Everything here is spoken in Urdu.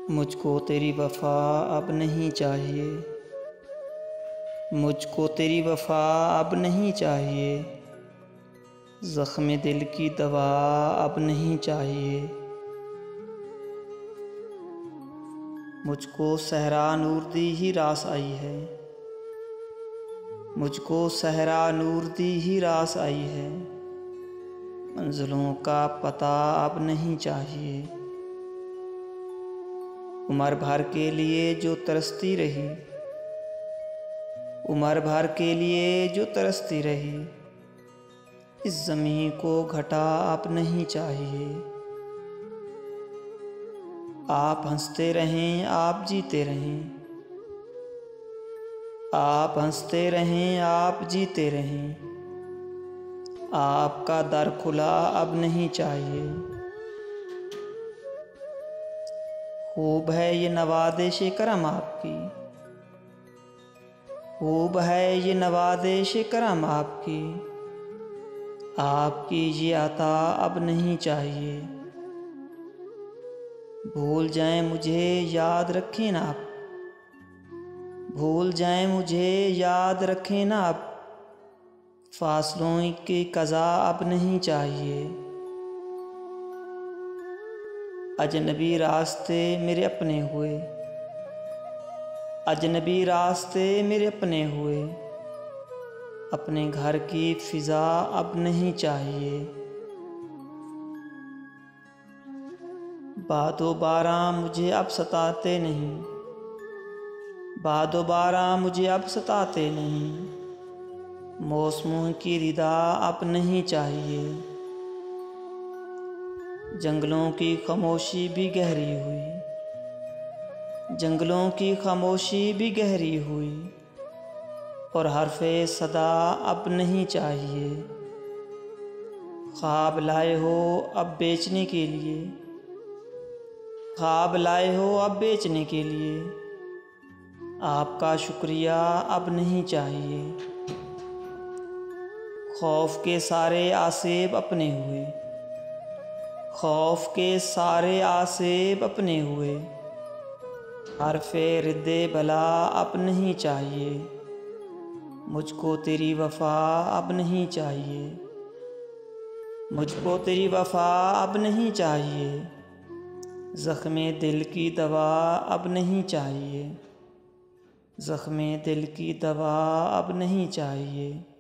مجھ کو تیری وفا اب نہیں چاہیے، مجھ کو تیری وفا اب نہیں چاہیے، زخم دل کی دوا اب نہیں چاہیے۔ مجھ کو صحرا نور دی ہی راس آئی ہے، مجھ کو صحرا نور دی ہی راس آئی ہے، منزلوں کا پتہ اب نہیں چاہیے۔ عمر بھر کے لیے جو ترستی رہی، عمر بھر کے لیے جو ترستی رہی، اس زمین کو گھٹا اب نہیں چاہیے۔ آپ ہنستے رہیں آپ جیتے رہیں، آپ ہنستے رہیں آپ جیتے رہیں، آپ کا در کھلا اب نہیں چاہیے۔ خوب ہے یہ نوازش کرم آپ کی، خوب ہے یہ نوازش کرم آپ کی، آپ کی یہ عطا اب نہیں چاہیے۔ بھول جائیں مجھے یاد رکھیں نا آپ، بھول جائیں مجھے یاد رکھیں نا آپ، فاصلوں کی قضا اب نہیں چاہیے۔ اجنبی راستے میرے اپنے ہوئے، اجنبی راستے میرے اپنے ہوئے، اپنے گھر کی فضا اب نہیں چاہیے۔ باد و باران مجھے اب ستاتے نہیں، باد و باران مجھے اب ستاتے نہیں، موسموں کی ردا اب نہیں چاہیے۔ جنگلوں کی خاموشی بھی گہری ہوئی، جنگلوں کی خاموشی بھی گہری ہوئی، اور حرف صدا اب نہیں چاہیے۔ خواب لائے ہو اب بیچنے کے لیے، خواب لائے ہو اب بیچنے کے لیے، آپ کا شکریہ اب نہیں چاہیے۔ خوف کے سارے آسیب اپنے ہوئے، خوف کے سارے آسیب اپنے ہوئے، حرف رد بلا اب نہیں چاہیے۔ مجھ کو تیری وفا اب نہیں چاہیے، مجھ کو تیری وفا اب نہیں چاہیے، زخم دل کی دوا اب نہیں چاہیے، زخم دل کی دوا اب نہیں چاہیے۔